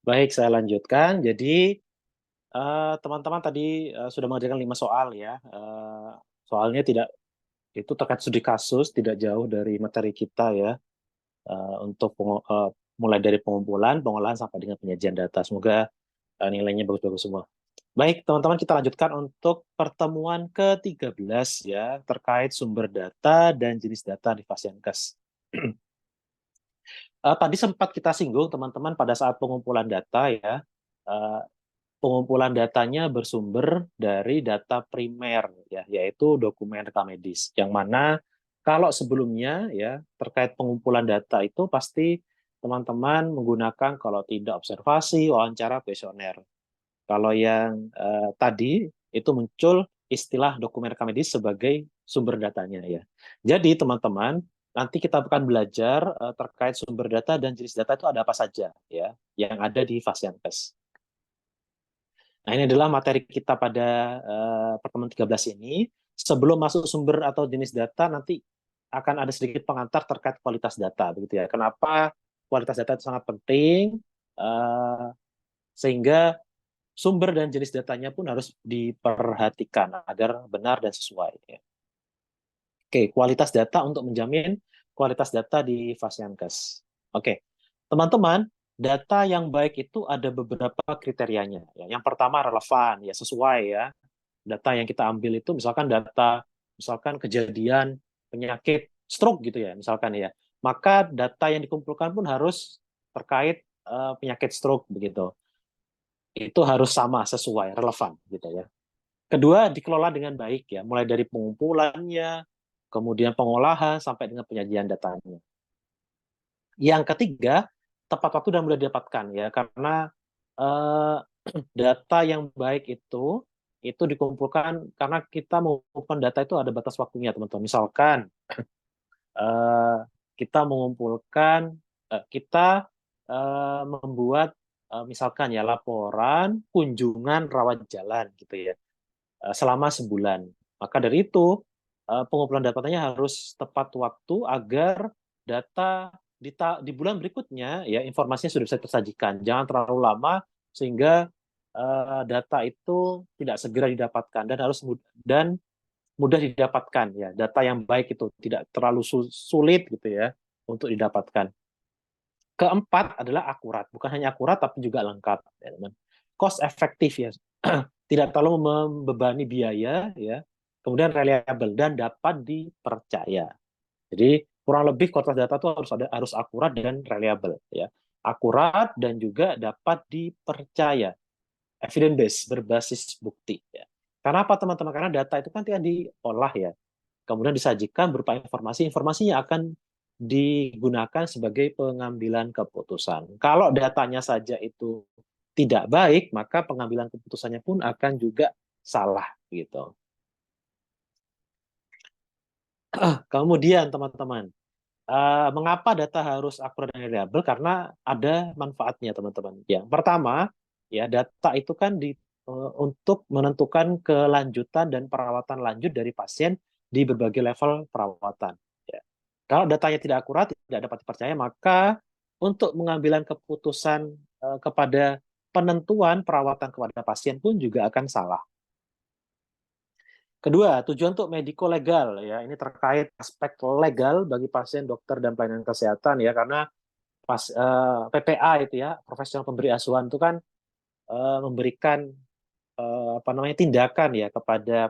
Baik, saya lanjutkan. Jadi, teman-teman tadi sudah mengerjakan 5 soal ya. Soalnya tidak itu terkait studi kasus, tidak jauh dari materi kita ya. Untuk mulai dari pengumpulan, pengolahan sampai dengan penyajian data. Semoga nilainya bagus-bagus semua. Baik, teman-teman kita lanjutkan untuk pertemuan ke-13 ya, terkait sumber data dan jenis data di Fasiankes. Tadi sempat kita singgung teman-teman pada saat pengumpulan data ya. Eh, Pengumpulan datanya bersumber dari data primer ya, yaitu dokumen rekam medis. Yang mana kalau sebelumnya ya terkait pengumpulan data itu pasti teman-teman menggunakan kalau tidak observasi, wawancara, kuesioner. Kalau yang tadi itu muncul istilah dokumen rekam medis sebagai sumber datanya ya. Jadi teman-teman nanti kita akan belajar terkait sumber data dan jenis data itu ada apa saja ya yang ada di Fasiankes. Nah, ini adalah materi kita pada pertemuan 13 ini. Sebelum masuk sumber atau jenis data, nanti akan ada sedikit pengantar terkait kualitas data, begitu ya. Kenapa kualitas data itu sangat penting, eh, sehingga sumber dan jenis datanya pun harus diperhatikan agar benar dan sesuai. Ya. Oke, kualitas data untuk menjamin kualitas data di Fasiankes. Oke, teman-teman, data yang baik itu ada beberapa kriterianya. Ya. Yang pertama relevan, ya sesuai ya. Data yang kita ambil itu misalkan data, misalkan kejadian penyakit stroke gitu ya, misalkan ya. Maka data yang dikumpulkan pun harus terkait penyakit stroke begitu. Itu harus sama, sesuai, relevan gitu ya. Kedua, dikelola dengan baik ya, mulai dari pengumpulannya, kemudian pengolahan sampai dengan penyajian datanya. Yang ketiga, tepat waktu dan mudah didapatkan ya, karena eh, data yang baik itu dikumpulkan karena kita mengumpulkan data itu ada batas waktunya, teman-teman. Misalkan eh, kita mengumpulkan, kita membuat misalkan ya laporan kunjungan rawat jalan gitu ya selama sebulan. Maka dari itu, pengumpulan datanya harus tepat waktu agar data di bulan berikutnya ya informasinya sudah bisa tersajikan. Jangan terlalu lama sehingga data itu tidak segera didapatkan dan harus dan mudah didapatkan ya. Data yang baik itu tidak terlalu sulit gitu ya untuk didapatkan. Keempat adalah akurat, bukan hanya akurat tapi juga lengkap, ya, teman. Cost efektif ya, tidak terlalu membebani biaya ya, kemudian reliable dan dapat dipercaya. Jadi kurang lebih kualitas data itu harus akurat dan reliable ya, akurat dan juga dapat dipercaya, evidence based berbasis bukti ya. Karena apa teman-teman? Karena data itu kan tidak diolah ya, kemudian disajikan berupa informasi, informasinya akan digunakan sebagai pengambilan keputusan. Kalau datanya saja itu tidak baik, maka pengambilan keputusannya pun akan juga salah gitu. Kemudian teman-teman, mengapa data harus akurat dan reliable? Karena ada manfaatnya teman-teman. Yang pertama, ya data itu kan untuk menentukan kelanjutan dan perawatan lanjut dari pasien di berbagai level perawatan. Ya. Kalau datanya tidak akurat, tidak dapat dipercaya, maka untuk mengambilan keputusan kepada penentuan perawatan kepada pasien pun juga akan salah. Kedua, tujuan untuk mediko-legal ya. Ini terkait aspek legal bagi pasien, dokter dan pelayanan kesehatan ya, karena PPA itu ya, profesional pemberi asuhan itu kan memberikan apa namanya tindakan ya kepada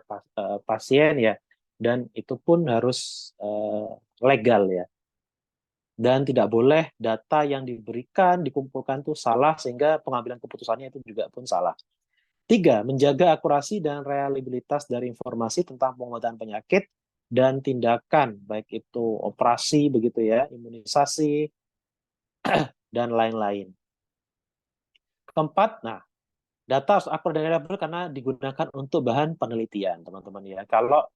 pasien ya, dan itu pun harus legal ya, dan tidak boleh data yang diberikan dikumpulkan itu salah sehingga pengambilan keputusannya itu juga pun salah. Tiga, menjaga akurasi dan reliabilitas dari informasi tentang pengobatan penyakit dan tindakan, baik itu operasi begitu ya, imunisasi dan lain-lain. Keempat, nah, data harus akurat dan reliable karena digunakan untuk bahan penelitian, teman-teman ya. Kalau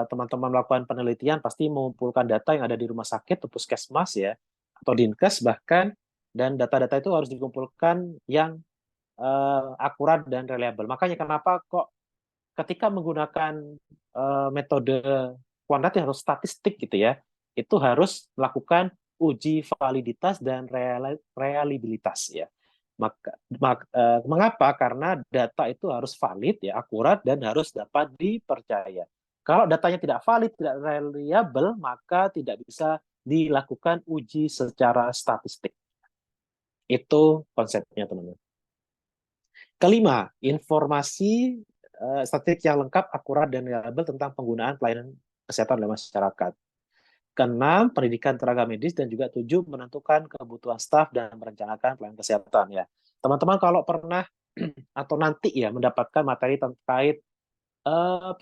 teman-teman melakukan penelitian pasti mengumpulkan data yang ada di rumah sakit, atau puskesmas ya, atau dinkes bahkan, dan data-data itu harus dikumpulkan yang akurat dan reliable. Makanya kenapa kok ketika menggunakan metode kuantitatif atau statistik gitu ya, itu harus melakukan uji validitas dan reliabilitas ya. Mengapa? Karena data itu harus valid, ya, akurat, dan harus dapat dipercaya. Kalau datanya tidak valid, tidak reliable, maka tidak bisa dilakukan uji secara statistik. Itu konsepnya, teman-teman. Kelima, informasi statistik yang lengkap, akurat, dan reliable tentang penggunaan pelayanan kesehatan oleh masyarakat. Keenam, pendidikan tenaga medis, dan juga tujuh, menentukan kebutuhan staf dan merencanakan pelayanan kesehatan, ya. Teman-teman kalau pernah atau nanti ya mendapatkan materi terkait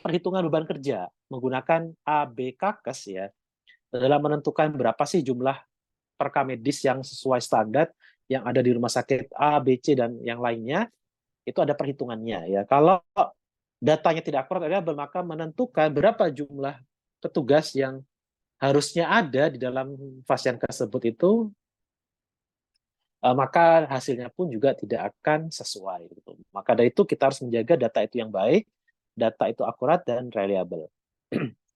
perhitungan beban kerja menggunakan ABKKes, ya, dalam menentukan berapa sih jumlah perka medis yang sesuai standar yang ada di rumah sakit A, B, C, dan yang lainnya, itu ada perhitungannya, ya. Kalau datanya tidak akurat, maka menentukan berapa jumlah petugas yang harusnya ada di dalam pasien tersebut itu, maka hasilnya pun juga tidak akan sesuai. Gitu. Maka dari itu kita harus menjaga data itu yang baik, data itu akurat dan reliable.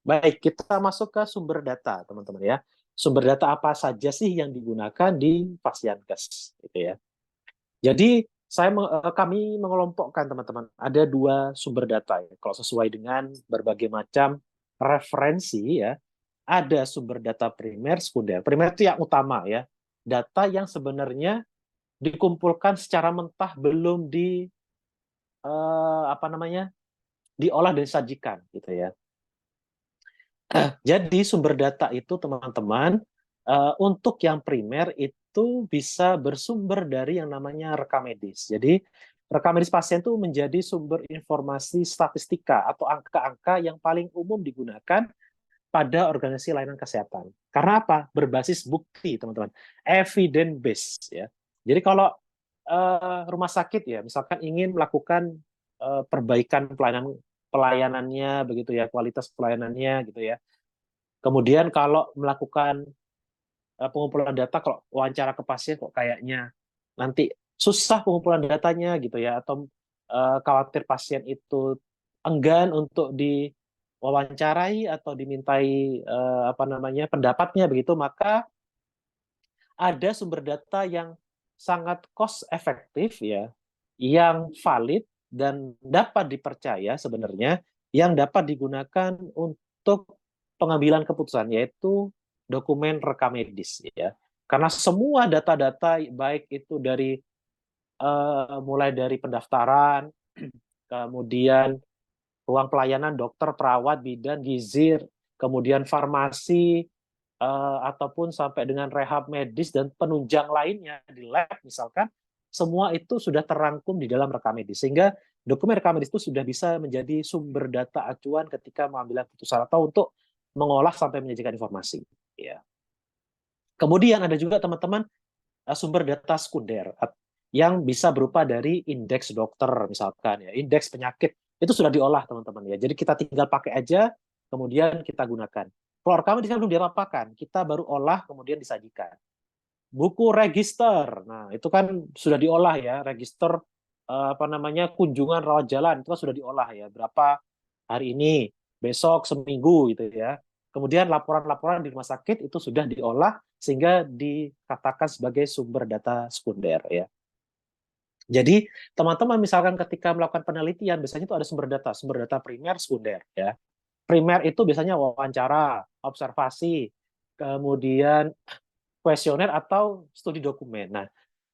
Baik, kita masuk ke sumber data, teman-teman, ya. Sumber data apa saja sih yang digunakan di Pasienkes, gitu ya. Jadi kami mengelompokkan, teman-teman, ada dua sumber data, ya. Kalau sesuai dengan berbagai macam referensi, ya, ada sumber data primer, sekunder. Primer itu yang utama, ya, data yang sebenarnya dikumpulkan secara mentah, belum di apa namanya, diolah dan disajikan, gitu ya. Jadi sumber data itu, teman-teman, untuk yang primer itu bisa bersumber dari yang namanya rekam medis. Jadi rekam medis pasien itu menjadi sumber informasi statistika atau angka-angka yang paling umum digunakan pada organisasi layanan kesehatan. Karena apa? Berbasis bukti, teman-teman. Evidence based, ya. Jadi kalau rumah sakit, ya, misalkan ingin melakukan perbaikan pelayanannya, begitu ya, kualitas pelayanannya, gitu ya. Kemudian kalau melakukan pengumpulan data, kalau wawancara ke pasien kok kayaknya nanti susah pengumpulan datanya, gitu ya, atau khawatir pasien itu enggan untuk diwawancarai atau dimintai apa namanya pendapatnya, begitu, maka ada sumber data yang sangat cost efektif, ya, yang valid dan dapat dipercaya sebenarnya, yang dapat digunakan untuk pengambilan keputusan, yaitu dokumen rekam medis, ya. Karena semua data-data, baik itu dari mulai dari pendaftaran, kemudian ruang pelayanan dokter, perawat, bidan, gizi, kemudian farmasi, ataupun sampai dengan rehab medis dan penunjang lainnya di lab misalkan, semua itu sudah terangkum di dalam rekam medis. Sehingga dokumen rekam medis itu sudah bisa menjadi sumber data acuan ketika mengambil keputusan atau untuk mengolah sampai menyajikan informasi. Ya. Kemudian ada juga, teman-teman, sumber data sekunder yang bisa berupa dari indeks dokter misalkan, ya, indeks penyakit itu sudah diolah, teman-teman, ya. Jadi kita tinggal pakai aja, kemudian kita gunakan. Kalau rekaman di sana belum diapa-apakan, kita baru olah kemudian disajikan. Buku register, nah itu kan sudah diolah, ya, register apa namanya kunjungan rawat jalan itu kan sudah diolah, ya, berapa hari ini, besok, seminggu, gitu ya. Kemudian laporan-laporan di rumah sakit itu sudah diolah sehingga dikatakan sebagai sumber data sekunder, ya. Jadi teman-teman misalkan ketika melakukan penelitian biasanya itu ada sumber data primer, sekunder, ya. Primer itu biasanya wawancara, observasi, kemudian kuesioner atau studi dokumen. Nah,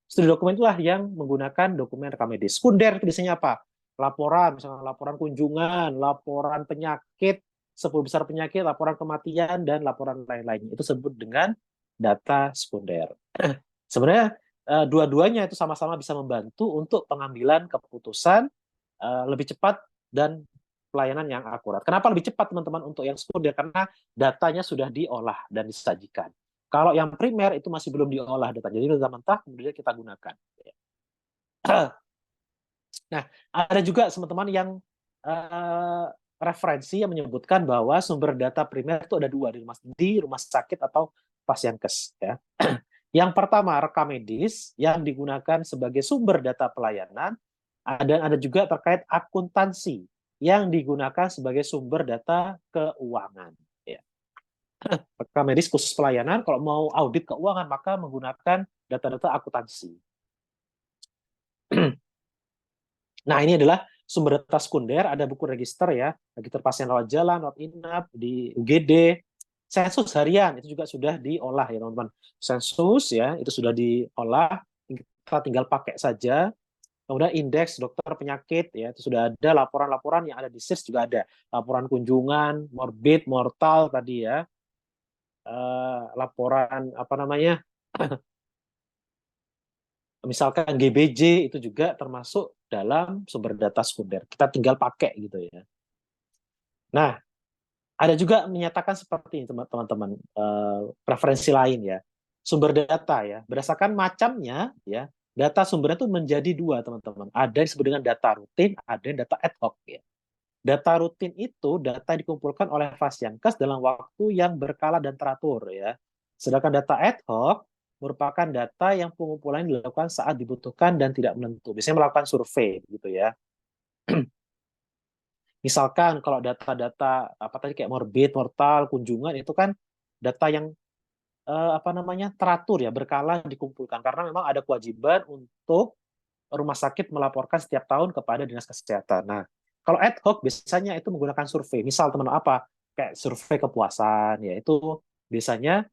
studi dokumen itulah yang menggunakan dokumen rekam medis. Sekunder itu biasanya apa? Laporan, misalnya laporan kunjungan, laporan penyakit, 10 besar penyakit, laporan kematian, dan laporan lain-lainnya. Itu disebut dengan data sekunder. Sebenarnya dua-duanya itu sama-sama bisa membantu untuk pengambilan keputusan lebih cepat dan pelayanan yang akurat. Kenapa lebih cepat, teman-teman, untuk yang sekunder? Karena datanya sudah diolah dan disajikan. Kalau yang primer itu masih belum diolah data, jadi data mentah kemudian kita gunakan. Nah, ada juga, teman-teman, yang referensi yang menyebutkan bahwa sumber data primer itu ada dua di rumah sakit atau pasienkes, ya. Yang pertama, rekam medis yang digunakan sebagai sumber data pelayanan, dan ada juga terkait akuntansi yang digunakan sebagai sumber data keuangan. Ya. Rekam medis khusus pelayanan, kalau mau audit keuangan maka menggunakan data-data akuntansi. Nah, ini adalah sumber data sekunder, ada buku register ya, register pasien rawat jalan, rawat inap, di UGD, sensus harian, itu juga sudah diolah ya teman-teman. Sensus ya, itu sudah diolah, kita tinggal pakai saja. Kemudian indeks dokter penyakit ya, itu sudah ada, laporan-laporan yang ada di SIRS juga ada. Laporan kunjungan, morbid, mortal tadi ya. Laporan apa namanya? Misalkan GBJ itu juga termasuk dalam sumber data sekunder. Kita tinggal pakai gitu ya. Nah, ada juga menyatakan seperti ini teman-teman, preferensi lain ya. Sumber data ya, berdasarkan macamnya ya, data sumbernya itu menjadi dua teman-teman. Ada yang disebut dengan data rutin, ada yang data ad hoc ya. Data rutin itu data yang dikumpulkan oleh Fasiankes dalam waktu yang berkala dan teratur ya. Sedangkan data ad hoc merupakan data yang pengumpulan dilakukan saat dibutuhkan dan tidak menentu. Biasanya melakukan survei gitu ya. Misalkan kalau data-data apa tadi kayak morbid, mortal, kunjungan itu kan data yang apa namanya teratur ya, berkala dikumpulkan karena memang ada kewajiban untuk rumah sakit melaporkan setiap tahun kepada dinas kesehatan. Nah, kalau ad hoc biasanya itu menggunakan survei. Misal teman apa kayak survei kepuasan ya itu biasanya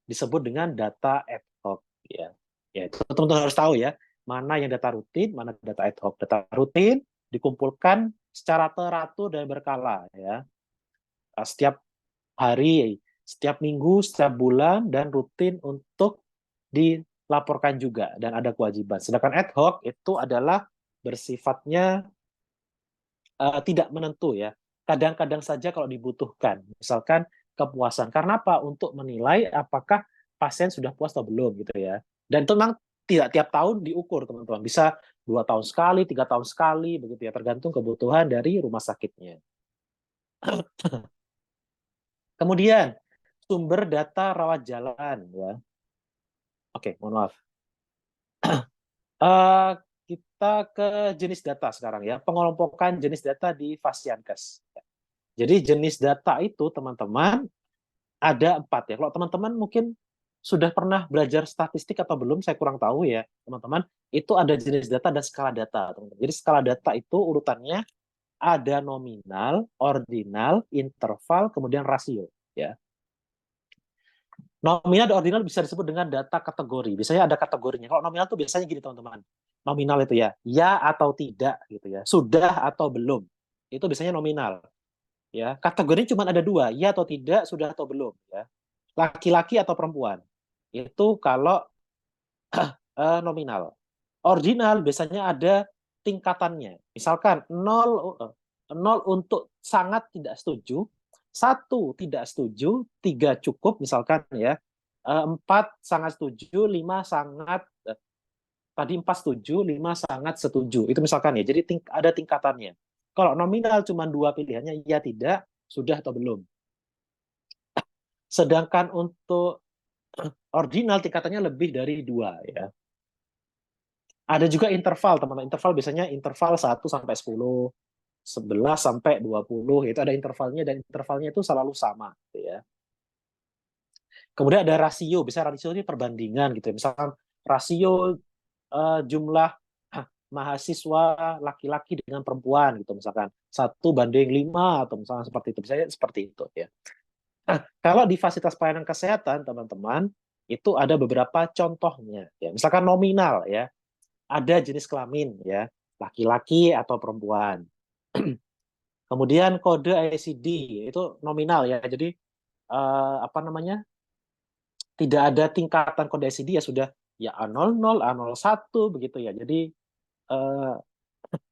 disebut dengan data ad hoc ya. Ya itu teman-teman harus tahu ya, mana yang data rutin, mana data ad hoc. Data rutin dikumpulkan secara teratur dan berkala ya. Setiap hari, setiap minggu, setiap bulan dan rutin untuk dilaporkan juga dan ada kewajiban. Sedangkan ad hoc itu adalah bersifatnya tidak menentu ya. Kadang-kadang saja kalau dibutuhkan. Misalkan kepuasan. Karena apa? Untuk menilai apakah pasien sudah puas atau belum gitu ya. Dan itu memang tidak tiap tahun diukur teman-teman. Bisa 2 tahun sekali, 3 tahun sekali begitu ya. Tergantung kebutuhan dari rumah sakitnya. Kemudian sumber data rawat jalan ya. Oke, mohon maaf. Eh, kita ke jenis data sekarang ya. Pengelompokan jenis data di Fasiankes. Jadi jenis data itu teman-teman ada 4 ya. Kalau teman-teman mungkin sudah pernah belajar statistik atau belum, saya kurang tahu ya, teman-teman. Itu ada jenis data dan skala data, teman-teman. Jadi skala data itu urutannya ada nominal, ordinal, interval, kemudian rasio. Ya. Nominal dan ordinal bisa disebut dengan data kategori. Biasanya ada kategorinya. Kalau nominal itu biasanya gini teman-teman. Nominal itu ya atau tidak gitu ya. Sudah atau belum. Itu biasanya nominal. Ya, kategorinya cuma ada 2, ya atau tidak, sudah atau belum ya. Laki-laki atau perempuan. Itu kalau nominal. Ordinal biasanya ada tingkatannya. Misalkan 0 untuk sangat tidak setuju, 1 tidak setuju, 3 cukup misalkan ya. 4 sangat setuju, 5 sangat tadi 4 setuju, 5 sangat setuju. Itu misalkan ya. Jadi ada tingkatannya. Kalau nominal cuma 2 pilihannya, ya tidak, sudah atau belum. Sedangkan untuk ordinal tingkatannya lebih dari 2 ya. Ada juga interval, teman-teman. Interval biasanya interval 1 sampai 10, 11 sampai 20, itu ada intervalnya dan intervalnya itu selalu sama gitu ya. Kemudian ada rasio, bisa rasio ini perbandingan gitu ya. Misalkan rasio jumlah mahasiswa laki-laki dengan perempuan gitu misalkan 1:5 atau misalkan seperti itu. Misalnya seperti itu ya. Nah, kalau di fasilitas pelayanan kesehatan teman-teman itu ada beberapa contohnya ya. Misalkan nominal ya. Ada jenis kelamin ya, laki-laki atau perempuan. Kemudian kode ICD itu nominal ya. Jadi apa namanya? Tidak ada tingkatan kode ICD ya sudah ya A00, A01 begitu ya. Jadi eh,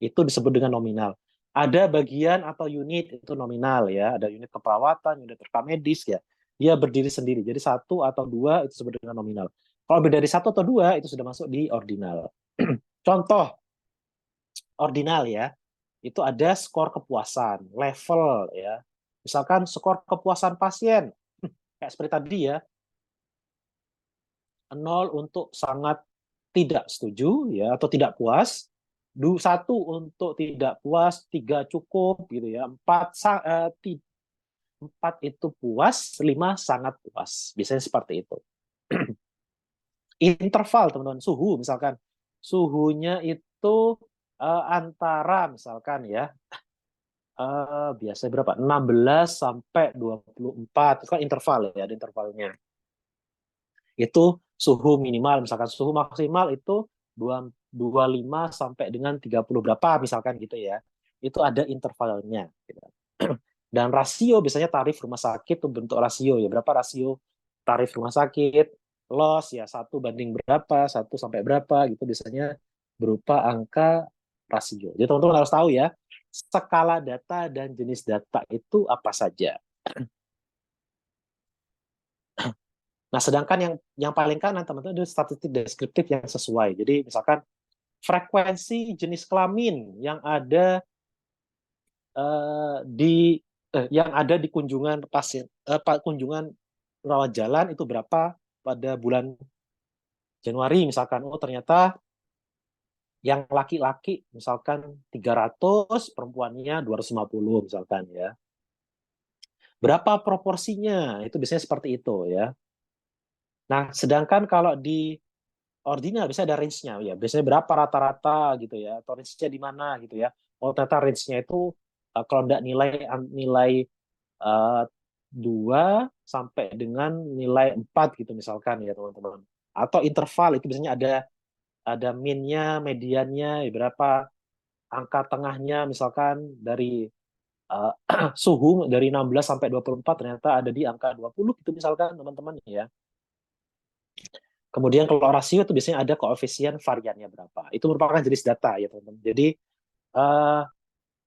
itu disebut dengan nominal. Ada bagian atau unit itu nominal ya. Ada unit keperawatan, unit rekam medis ya. Dia berdiri sendiri. Jadi 1 atau 2 itu disebut dengan nominal. Kalau lebih dari 1 atau 2 itu sudah masuk di ordinal. Contoh ordinal ya, itu ada skor kepuasan, level ya. Misalkan skor kepuasan pasien, kayak seperti tadi ya, 0 untuk sangat tidak setuju ya atau tidak puas, 1 untuk tidak puas, 3 cukup gitu ya, 4 itu puas, 5 sangat puas. Biasanya seperti itu. Interval teman-teman, suhu misalkan. Suhunya itu antara misalkan ya biasanya berapa? 16 sampai 24. Itu kan interval ya, ada intervalnya. Itu suhu minimal, misalkan suhu maksimal itu 25 sampai dengan 30 berapa misalkan gitu ya. Itu ada intervalnya gitu. Dan rasio biasanya tarif rumah sakit itu bentuk rasio ya. Berapa rasio tarif rumah sakit? Loss ya 1 banding berapa, 1 sampai berapa gitu biasanya berupa angka rasio. Jadi teman-teman harus tahu ya, skala data dan jenis data itu apa saja. Nah, sedangkan yang paling kanan teman-teman itu statistik deskriptif yang sesuai. Jadi misalkan frekuensi jenis kelamin yang ada di kunjungan pasien kunjungan rawat jalan itu berapa pada bulan Januari misalkan. Oh, ternyata yang laki-laki misalkan 300, perempuannya 250 misalkan ya. Berapa proporsinya? Itu biasanya seperti itu ya. Nah, sedangkan kalau di ordinal bisa ada range-nya ya. Biasanya berapa rata-rata gitu ya, atau range-nya di mana gitu ya. Oh, ternyata range-nya itu kalau tidak nilai 2 sampai dengan nilai 4 gitu misalkan ya teman-teman. Atau interval itu biasanya ada min-nya, mediannya, ya, berapa angka tengahnya misalkan dari uh, suhu dari 16 sampai 24 ternyata ada di angka 20 gitu misalkan teman-teman ya. Kemudian kalau rasio itu biasanya ada koefisien variannya berapa. Itu merupakan jenis data ya teman-teman. Jadi uh,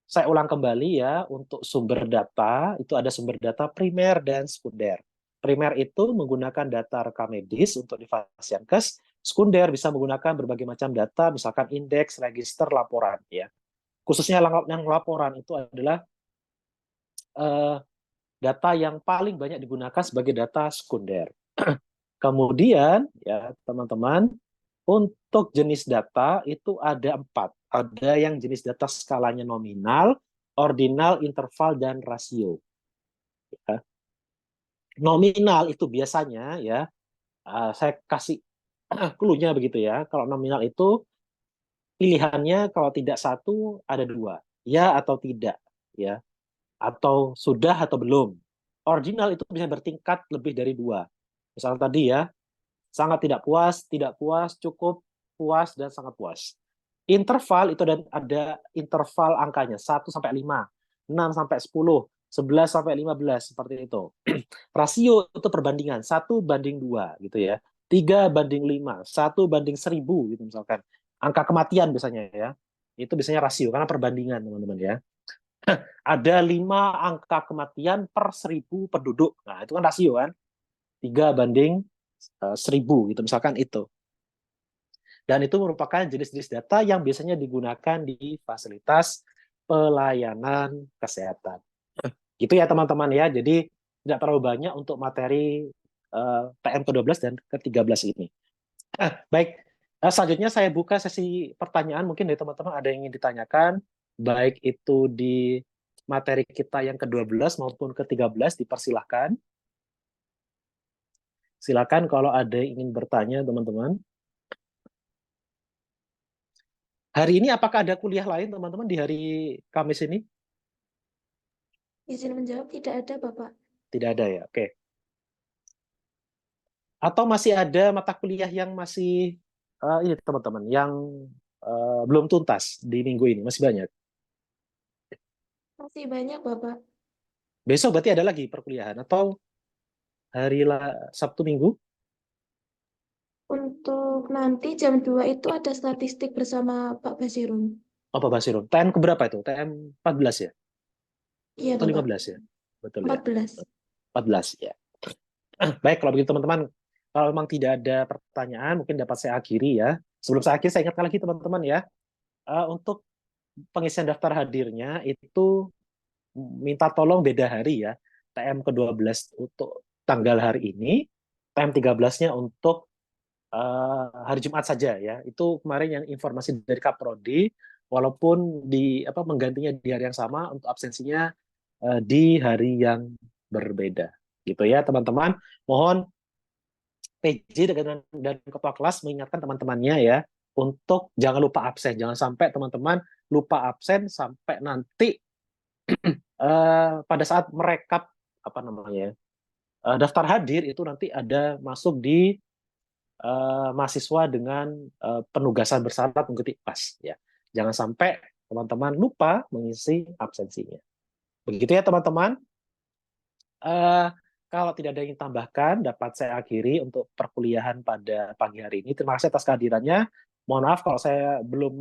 saya ulang kembali ya, untuk sumber data itu ada sumber data primer dan sekunder. Primer itu menggunakan data rekam medis untuk di Fasiankes. Sekunder bisa menggunakan berbagai macam data, misalkan indeks, register, laporan ya. Khususnya yang laporan itu adalah uh, data yang paling banyak digunakan sebagai data sekunder. Kemudian ya teman-teman, untuk jenis data itu ada 4. Ada yang jenis data skalanya nominal, ordinal, interval, dan rasio. Ya. Nominal itu biasanya ya, saya kasih clue-nya begitu ya. Kalau nominal itu pilihannya kalau tidak satu ada 2, ya atau tidak, ya, atau sudah atau belum. Ordinal itu bisa bertingkat lebih dari 2. Misalnya tadi ya, sangat tidak puas, cukup, puas, dan sangat puas. Interval itu ada interval angkanya 1 sampai 5, 6 sampai 10, 11 sampai 15 seperti itu. Rasio itu perbandingan 1 banding 2 gitu ya. 3 banding 5, 1 banding 1000 gitu misalkan. Angka kematian biasanya ya. Itu biasanya rasio karena perbandingan teman-teman ya. Ada 5 angka kematian per 1000 penduduk. Nah, itu kan rasio kan. 3 banding 1000 gitu misalkan itu. Dan itu merupakan jenis-jenis data yang biasanya digunakan di fasilitas pelayanan kesehatan. Gitu ya teman-teman ya. Jadi tidak terlalu banyak untuk materi PM ke-12 dan ke-13 ini. Baik, selanjutnya saya buka sesi pertanyaan. Mungkin dari teman-teman ada yang ingin ditanyakan, baik itu di materi kita yang ke-12 maupun ke-13, dipersilahkan. Silakan kalau ada yang ingin bertanya, teman-teman. Hari ini apakah ada kuliah lain, teman-teman, di hari Kamis ini? Izin menjawab, tidak ada, Bapak. Tidak ada ya, oke. Atau masih ada mata kuliah yang masih ini teman-teman, yang belum tuntas di minggu ini, masih banyak. Masih banyak, Bapak. Besok berarti ada lagi perkuliahan atau hari Sabtu Minggu? Untuk nanti jam 2 itu ada statistik bersama Pak Basirun. Oh, Pak Basirun. TM keberapa itu? TM 14 ya? Iya, Atau Bapak. 15 ya? Betul ya? 14. 14 ya. Baik, kalau begitu teman-teman, kalau memang tidak ada pertanyaan, mungkin dapat saya akhiri ya. Sebelum saya akhiri, saya ingatkan lagi teman-teman ya, untuk pengisian daftar hadirnya itu minta tolong beda hari ya. TM ke-12 untuk tanggal hari ini, TM 13-nya untuk hari Jumat saja ya. Itu kemarin yang informasi dari Kaprodi, walaupun menggantinya di hari yang sama, untuk absensinya di hari yang berbeda. Gitu ya teman-teman. Mohon PJ dan ketua kelas mengingatkan teman-temannya ya, untuk jangan lupa absen. Jangan sampai teman-teman lupa absen sampai nanti pada saat merekap apa namanya daftar hadir itu nanti ada masuk di mahasiswa dengan penugasan bersyarat mengikuti PAS ya. Jangan sampai teman-teman lupa mengisi absensinya. Begitu ya teman-teman. Eh, Kalau tidak ada yang tambahkan, dapat saya akhiri untuk perkuliahan pada pagi hari ini. Terima kasih atas kehadirannya. Mohon maaf kalau saya belum